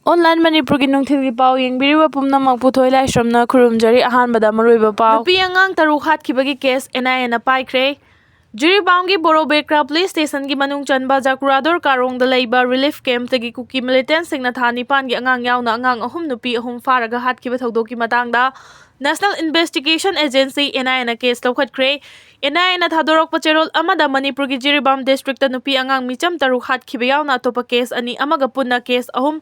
Online Manipuri nungthilgi pau yengbiriba pumnamak puthoi laisramna khurumjari ahanbada maruiba pau nupi angang taruk hatkibagi case NIA na paikre Jiribaungi Borobekra Police Station gi manung chanba Jakurador Karong da leiba relief camp tagi Kuki MILLITANTSING na thani pan gi angang yauna angang ahum nupi ahum faraga hatkiba thaudoki matangda National Investigation Agency NIA na case Lwkhtpa NIA na thadorok pacherol amada Manipur gi Jiribam district ta nupi angang MICHAM taruk hatkiba yauna atopa case ani amaga punna case ahum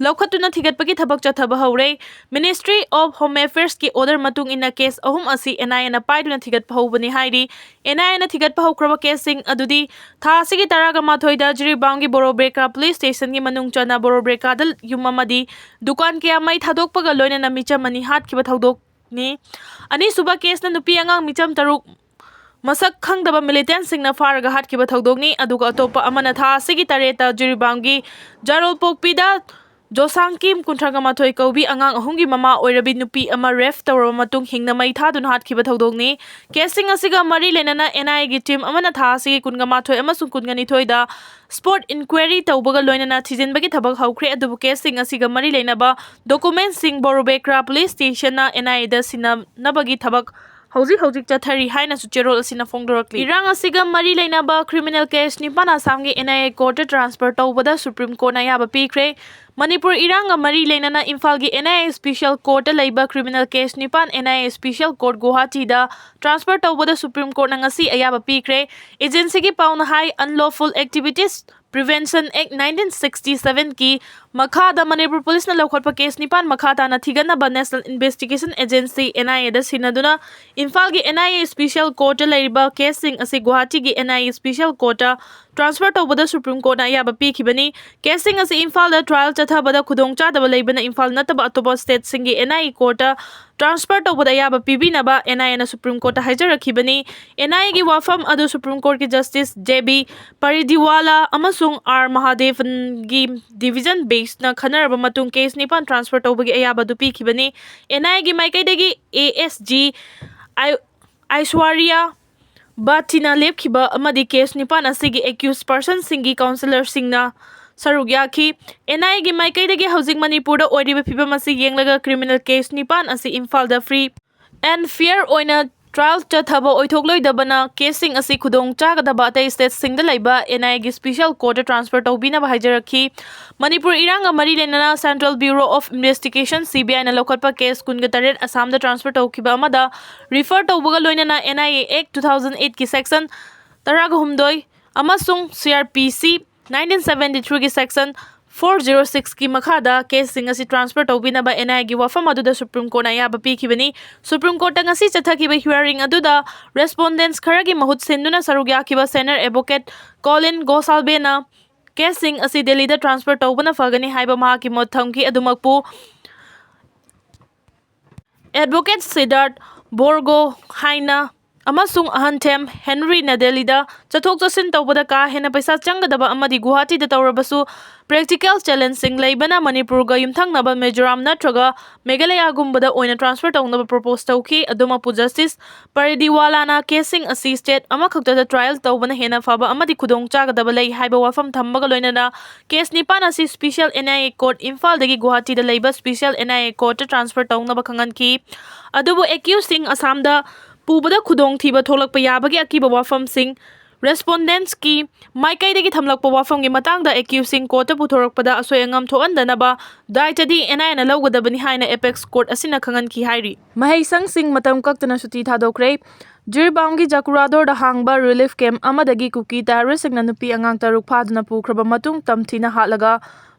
Lwkhtpa thigatpagi thabak chathaba hore Ministry of Home Affairs ki order matung ina case ahum asi NIA na paiduna thigatpa hobani hairi NIA na thigatpa hokraba case sing adudi tha asigi taraga mathoida Jiribaungi Borobekra Police Station gi manung chana Borobekra dal yumamadi dukan kya mai thadokpaga loina na MICHAM ani hatkiba thodok ni ani suba case na nupi angang MICHAM taruk masak khangdaba MILLITANTSING na faraga hatkiba thodokni aduga atopa amana tha asigi tareta Jiribaungi Jarolpokpida Josang Kim kuntraga mathoi kaubi angang ahungi mama oirabi nupi ama ref tawra matung hingna mai thadun hatkiba thodokni casing asiga mari lenana NIA gi team amana tha asigi kunga mathoi amasung kungani thoida sport inquiry tawbaga loinana thijinbagi thabak Hwkhre adubu casing asiga mari lenaba documents sing Borobekra police station na NIA da sinabagi thabak Howjik chathari haina sucherol asina fongdorokli irang asiga mari leinaba criminal case ni pana samgi NIA court transfer tawbada Supreme Court na yaba pikre Manipur irang mari leinana Imphal gi NIA special court leiba criminal case ni pan NIA special court Guwahati da transfer tawbada Supreme Court na ngasi ayaba pikre agency gi pauna high unlawful activities Prevention Act 1967 ki makhada Manipur Police na Lwkhtpa case ni pan makhata na thiganaba National Investigation Agency NIA da sinaduna Imphal gi NIA Special Court leiba casing asi Guwahati gi NIA Special Court transfer tawbada Supreme Court na yaba pikhibani casing asi Imphal da trial chathabada khudongchadaba leibana Imphal nataba atoba state singi NIA Court transfer tawbada yaba pibinaba NIA na Supreme Court haijarakhibani NIA gi wafam adu Supreme Court ki Justice JB Paridiwala amasung R Mahadevan gi division based na khanaraba matung case ni pan transfer tawbagi ayaba du pikhibani NIA gi maikaidagi ASG Aishwarya Batina lepkhiba amadi case ni pan asigi accused person singi counselor singna Sarugyaki NIA gi maikaidagi housing Manipur da oiriba phibam asi yenglaga criminal case ni pan asi Imphal da free and fair oina trial chathaba oithokloidabana casing asi khudong chagadaba atai state singda laiba NIA gi special court transfer tawbina ba haijarakhi Manipur iranga mari lenana Central Bureau of Investigation CBI na Lwkhtpa case kunga taret Assam da transfer tawkiba amada refer tawbaga loinana NIA Act 2008 ki section taraga humdoi amasung CRPC 1973 ki section 406 ki makhada case sing asi transfer tawbina ba NIA gi wafam aduda Supreme Court na yaba pikhibani Supreme Court ngasi chathakiba hearing aduda respondents kharagi mahut senduna sarugyakiba senior advocate Colin Gosalbe na case sing asi Delhi da transfer tawbana fagani haiba mahaki mothamki adumakpu advocate Siddharth Borgo haina amasung ahanthem Henry na Delhi da chathok chasin tawbada ka hena paisa changadaba amadi Guwahati da tawrabasu practical challenging leibana Manipur ga yumthangnaba Mizoram natraga Meghalaya gumbada oina transfer tawnaba propose tawki adumapu Justice Paridiwala na casing asi state amakhakta da trial tawbana hena faba amadi khudong chagadaba lei haiba wafam thambaga loinana case ni pan asi special NIA court Imphal dagi Guwahati da leiba special NIA court transfer tawnaba khangan ki adubu accused sing Assam da Pubada khudong thiba tholakpa yabagi akiba wafam sing respondents ki maikaidagi thamlakpa wafam gi matangda accusing court puthorakpada asoyangam thoandanaba daitadi NIA na lawgadabani haina apex court asina khangan ki hairi mahaisang sing matam kaktana suti thadokre Jiribaungi Jakurador da hangba relief camp amadagi Kuki terrorist na nupi angang taruk phaduna pukhraba matung tamthina hatlaga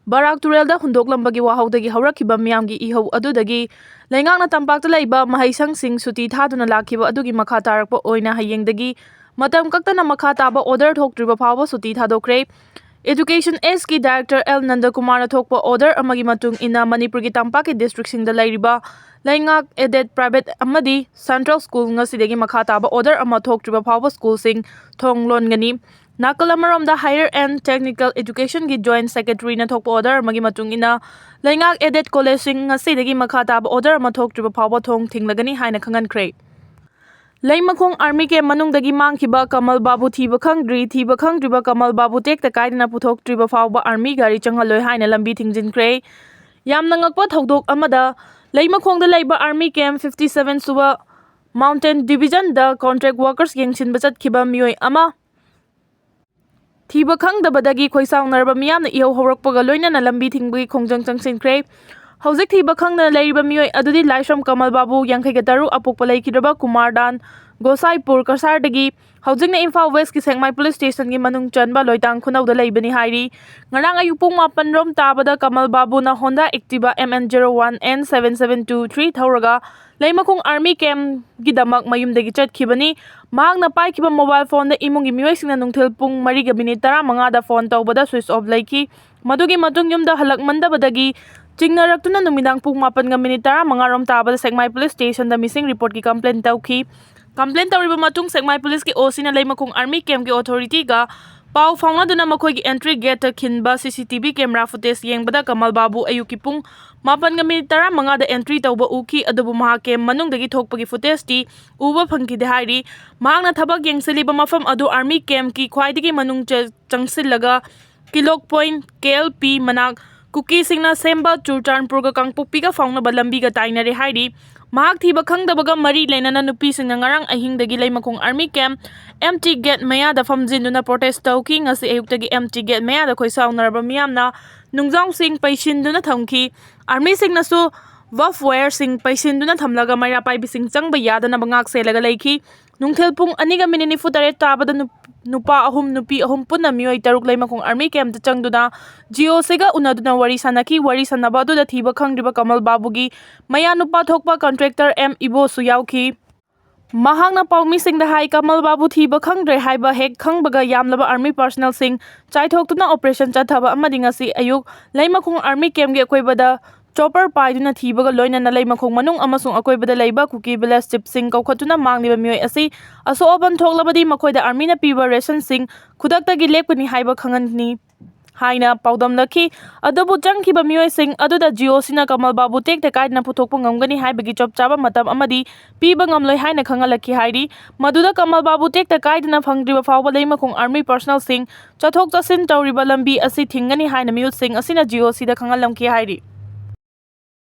Barak Turelda hundoklambagi wahaudagi haurakhiba miyamgi ihau adudagi Laingangna tampakta laiba mahaisang sing suti thaduna lakhiba adugi makha tarakpa oina hayengdagi matam kaktana makha taba order thoktriba phawa suti thadokre Education S ki Director L Nandakumar thokpa order amagi matung ina Manipur gi tampaki district singda lairiba Laingak aided private amadi Central School ngasidagi makha taba order ama thoktriba phawa school sing thonglon ngani Nakalamarом da Higher and Technical Education gi Joint Secretary na thokpa order magi matung ina Laingak aided college sing ngasidagi makha taba order ama thoktriba phawa thong thinglagani haina khangan khre Laimakong Army ke manungdagi Mangkhiba Kamal Babu thiba khangdriba Kamal Babu tek ta kaidina puthok triba fawba Army gari changaloi haina lambi thingjin kre ꯌꯥꯝꯅ ꯉꯛꯄ ꯊꯧꯗꯣꯛ ꯑꯃꯗ ꯂꯩꯃꯈꯣꯡꯗ ꯂꯩꯕ army camp 57 ꯁꯨꯕ mountain ꯗꯤꯕꯤꯖꯟꯗ contract workers ꯌꯦꯡꯁꯤꯟꯕ ꯆꯠꯈꯤꯕ ꯃꯤꯑꯣꯏ ꯑꯃ ꯊꯤꯕ ꯈꯪꯗꯕꯗꯒꯤ ꯈꯣꯏꯁꯥꯎꯅꯔꯕ ꯃꯤꯌꯥꯝꯅ ꯏꯍꯧ ꯍꯧꯔꯛꯄꯒ ꯂꯣꯏꯅꯅ ꯂꯝꯕꯤ ꯊꯤꯡꯕꯒꯤ ꯈꯣꯡꯖꯪ ꯆꯪꯁꯤꯟꯈ꯭ꯔꯦ꯫ ꯍꯧꯖꯤꯛ ꯊꯤꯕ ꯈꯪꯗꯅ ꯂꯩꯔꯤꯕ ꯃꯤꯑꯣꯏ ꯑꯗꯨꯗꯤ ꯂꯥꯏꯁ꯭ꯔꯝ ꯀꯃꯜ ꯕꯥꯕꯨ 53 ꯑꯄꯣꯛꯄ ꯂꯩꯈꯤꯗ꯭ꯔꯕ ꯀꯨꯃꯥꯔꯗꯥꯟ ꯒꯣꯁꯥꯏꯄꯨꯔ ꯀꯁꯥꯔꯗꯒꯤ ꯍꯧꯖꯤꯛꯅ ꯏꯝꯐꯥꯜ ꯋꯦꯁꯀꯤ ꯁꯦꯛꯃꯥꯏ ꯄꯨꯂꯤꯁ ꯁ꯭ꯇꯦꯁꯟꯒꯤ ꯃꯅꯨꯡ ꯆꯟꯕ ꯂꯣꯏꯇꯥꯡ ꯈꯨꯅꯧꯗ ꯂꯩꯕꯅꯤ ꯍꯥꯏꯔꯤ꯫ ꯉꯔꯥꯡ ꯑꯌꯨꯛ ꯄꯨꯡ 8 ꯔꯣꯝ ꯇꯥꯕꯗ ꯀꯃꯜ ꯕꯥꯕꯨꯅ ꯍꯣꯟꯗꯥ ꯑꯦꯛꯇꯤꯚꯥ MN01N7723 ꯊꯧꯔꯒ ꯂꯩꯃꯈꯣꯡ ꯑꯥꯔꯃꯤ ꯀꯦꯝꯞꯒꯤꯗꯃꯛ ꯃꯌꯨꯝꯗꯒꯤ ꯆꯠꯈꯤꯕꯅꯤ꯫ ꯃꯍꯥꯛꯅ ꯄꯥꯏꯈꯤꯕ ꯃꯣꯕꯥꯏꯜ ꯐꯣꯟꯗ ꯏꯃꯨꯡꯒꯤ ꯃꯤꯑꯣꯏꯁꯤꯡꯅ ꯅꯨꯡꯊꯤꯜ ꯄꯨꯡ 4:15ꯗ ꯐꯣꯟ ꯇꯧꯕꯗ ꯁ꯭ꯋꯤꯆ ꯑꯣꯐ ꯂꯩꯈꯤ꯫ ꯃꯗꯨꯒꯤ ꯃꯇꯨꯡ ꯌꯨꯝꯗ ꯍꯜꯂꯛꯃꯟꯗꯕꯗꯒꯤ ꯆꯤꯡꯅꯔꯛꯇꯨꯅ ꯅꯨꯃꯤꯗꯥꯡ ꯄꯨꯡ 8:15 ꯔꯣꯝ ꯇꯥꯕꯗ ꯁꯦꯛꯃꯥꯏ ꯄꯨꯂꯤꯁ ꯁ꯭ꯇꯦꯁꯟꯗ ꯃꯤꯁꯤꯡ ꯔꯤꯄꯣꯔꯠꯀꯤ ꯀꯝꯄ꯭ꯂꯦꯟ ꯇꯧꯈꯤ꯫ ꯀꯝꯄ꯭ꯂꯦꯟ ꯇꯧꯔꯤꯕ ꯃꯇꯨꯡ ꯁꯦꯛꯃꯥꯏ ꯄꯨꯂꯤꯁꯀꯤ ꯑꯣꯁꯤꯅ ꯂꯩꯃꯈꯣꯡ ꯑꯥꯔꯃꯤ ꯀꯦꯝꯞꯀꯤ ꯑꯣꯊꯣꯔꯤꯇꯤꯒ ꯄꯥꯎ ꯐꯥꯎꯅꯗꯨꯅ ꯃꯈꯣꯏꯒꯤ ꯑꯦꯟꯇ꯭ꯔꯤ ꯒꯦꯠꯇ ꯈꯤꯟꯕ CCTV ꯀꯦꯃꯦꯔꯥ ꯐꯨꯇꯦꯖ ꯌꯦꯡꯕꯗ ꯀꯃꯜ ꯕꯥꯕꯨ ꯑꯌꯨꯛꯀꯤ ꯄꯨꯡ 8:15ꯗ ꯑꯦꯟꯇ꯭ꯔꯤ ꯇꯧꯕ ꯎꯈꯤ, ꯑꯗꯨꯕꯨ ꯃꯍꯥꯛ ꯀꯦꯝꯞ ꯃꯅꯨꯡꯗꯒꯤ ꯊꯣꯛꯄꯒꯤ ꯐꯨꯇꯦꯖꯇꯤ ꯎꯕ ꯐꯪꯈꯤꯗꯦ ꯍꯥꯏꯔꯤ꯫ ꯃꯍꯥꯛꯅ ꯊꯕꯛ ꯌꯦꯡꯁꯤꯜꯂꯤꯕ ꯃꯐꯝ ꯑꯗꯨ ꯑꯥꯔꯃꯤ ꯀꯦꯝꯞꯀꯤ ꯈ꯭ꯋꯥꯏꯗꯒꯤ ꯃꯅꯨꯡ ꯆꯪꯁꯤꯜꯂꯒ ꯀꯤꯂꯣꯛ ꯄꯣꯏꯟꯠ KLP ꯃꯅꯥꯛ ꯀꯨꯀꯤꯁꯤꯡꯅ ꯁꯦꯝꯕ ꯆꯨꯔꯆꯥꯟꯄꯨꯔꯒ ꯀꯥꯡꯄꯣꯛꯄꯤꯒ ꯐꯥꯎꯅꯕ ꯂꯝꯕꯤꯒ ꯇꯥꯏꯅꯔꯦ ꯍꯥꯏꯔꯤ꯫ ꯃꯍꯥꯛ ꯊꯤꯕ ꯈꯪꯗꯕꯒ ꯃꯔꯤ ꯂꯩꯅꯅ ꯅꯨꯄꯤꯁꯤꯡꯅ ꯉꯔꯥꯡ ꯑꯍꯤꯡꯗꯒꯤ ꯂꯩꯃꯈꯣꯡ ꯑꯥꯔꯃꯤ ꯀꯦꯝꯞ empty gate ꯃꯌꯥꯗ ꯐꯝꯖꯤꯟꯗꯨꯅ ꯄ꯭ꯔꯣꯇꯦꯁꯠ ꯇꯧꯈꯤ꯫ ꯉꯁꯤ ꯑꯌꯨꯛꯇꯒꯤ empty gate ꯃꯌꯥꯗ ꯈꯣꯏꯁꯥꯎꯅꯔꯕ ꯃꯤꯌꯥꯝꯅ ꯅꯨꯡꯖꯥꯎꯁꯤꯡ ꯄꯩꯁꯤꯟꯗꯨꯅ ꯊꯝꯈꯤ꯫ ꯑꯥꯔꯃꯤꯁꯤꯡꯅꯁꯨ ꯕꯐ ꯋꯥꯌꯔꯁꯤꯡ ꯄꯩꯁꯤꯟꯗꯨꯅ ꯊꯝꯂꯒ ꯃꯩꯔꯥ ꯄꯥꯏꯕꯤꯁꯤꯡ ꯆꯪꯕ ꯌꯥꯗꯅꯕ ꯉꯥꯛꯁꯦꯜꯂꯒ ꯂꯩꯈꯤ꯫ ꯅꯨꯡꯊꯤꯜ ꯄꯨꯡ 2:48 ꯇꯥꯕꯗ ꯅꯨꯄꯥ 3 ꯅꯨꯄꯤ 3 ꯄꯨꯟꯅ ꯃꯤꯑꯣꯏ 3 ꯂꯩꯃꯈꯣꯡ ꯑꯥꯔꯃꯤ ꯀꯦꯝꯞꯇ ꯆꯪꯗꯨꯅ GOCꯒ ꯎꯅꯗꯨꯅ ꯋꯥꯔꯤ ꯁꯥꯅꯈꯤ꯫ ꯋꯥꯔꯤ ꯁꯥꯅꯕ ꯑꯗꯨꯗ ꯊꯤꯕ ꯈꯪꯗ꯭ꯔꯤꯕ ꯀꯃꯜ ꯕꯥꯕꯨꯒꯤ ꯃꯌꯥꯅꯨꯄꯥ ꯊꯣꯛꯄ ꯀꯟꯇ꯭ꯔꯦꯛꯇꯔ M ꯏꯕꯣꯁꯨ ꯌꯥꯎꯈꯤ꯫ ꯃꯍꯥꯛꯅ ꯄꯥꯎꯃꯤꯁꯤꯡꯗ ꯍꯥꯏ ꯀꯃꯜ ꯕꯥꯕꯨ ꯊꯤꯕ ꯈꯪꯗ꯭ꯔꯦ ꯍꯥꯏꯕ ꯍꯦꯛ ꯈꯪꯕꯒ ꯌꯥꯝꯂꯕ ꯑꯥꯔꯃꯤ ꯄꯔꯁꯣꯅꯦꯜꯁꯤꯡ ꯆꯥꯏꯊꯣꯛꯇꯨꯅ ꯑꯣꯄꯔꯦꯁꯟ ꯆꯠꯊꯕ ꯑꯃꯗꯤ ꯉꯁꯤ ꯑꯌꯨꯛ ꯂꯩꯃꯈꯣꯡ ꯑꯥꯔꯃꯤ ꯀꯦꯝꯞꯒꯤ ꯑꯀꯣꯏꯕꯗ ꯆꯣꯄꯔ ꯄꯥꯏꯗꯨꯅ ꯊꯤꯕꯒ ꯂꯣꯏꯅꯅ ꯂꯩꯃꯈꯣꯡ ꯃꯅꯨꯡ ꯑꯃꯁꯨꯡ ꯑꯀꯣꯏꯕꯗ ꯂꯩꯕ ꯀꯨꯀꯤ ꯚꯤꯂꯦꯖ ꯆꯤꯐꯁꯤꯡ ꯀꯧꯈꯠꯇꯨꯅ ꯃꯥꯡꯂꯤꯕ ꯃꯤꯑꯣꯏ ꯑꯁꯤ ꯑꯁꯣꯛ-ꯑꯄꯟ ꯊꯣꯛꯂꯕꯗꯤ ꯃꯈꯣꯏꯗ ꯑꯥꯔꯃꯤꯅ ꯄꯤꯕ ꯔꯦꯁꯟꯁꯤꯡ ꯈꯨꯗꯛꯇꯒꯤ ꯂꯦꯞꯀꯅꯤ ꯍꯥꯏꯕ ꯈꯪꯍꯟꯅꯤ ꯍꯥꯏꯅ ꯄꯥꯎꯗꯝꯂꯛꯈꯤ꯫ ꯑꯗꯨꯕꯨ ꯆꯪꯈꯤꯕ ꯃꯤꯑꯣꯏꯁꯤꯡ ꯑꯗꯨꯗ GOCꯅ ꯀꯃꯜ ꯕꯥꯕꯨ ꯇꯦꯛꯇ ꯀꯥꯏꯗꯅ ꯄꯨꯊꯣꯛꯄ ꯉꯝꯒꯅꯤ ꯍꯥꯏꯕꯒꯤ ꯆꯞ ꯆꯥꯕ ꯃꯇꯝ ꯑꯃꯗꯤ ꯄꯤꯕ ꯉꯝꯂꯣꯏ ꯍꯥꯏꯅ ꯈꯪꯍꯜꯂꯛꯈꯤ ꯍꯥꯏꯔꯤ꯫ ꯃꯗꯨꯗ ꯀꯃꯜ ꯕꯥꯕꯨ ꯇꯦꯛꯇ ꯀꯥꯏꯗꯅ ꯐꯪꯗ꯭ꯔꯤꯕ ꯐꯥꯎꯕ ꯂꯩꯃꯈꯣꯡ ꯑꯥꯔꯃꯤ ꯄꯔꯁꯣꯅꯦꯜꯁꯤꯡ ꯆꯠꯊꯣꯛ ꯆꯠꯁꯤꯟ ꯇꯧꯔꯤꯕ ꯂꯝꯕꯤ ꯑꯁꯤ ꯊꯤꯡꯒꯅꯤ ꯍꯥꯏꯅ ꯃꯤꯍꯨꯠꯁꯤꯡ ꯑꯁꯤꯅ GOCꯗ ꯈꯪꯍꯜꯂꯝꯈꯤ ꯍꯥꯏꯔꯤ꯫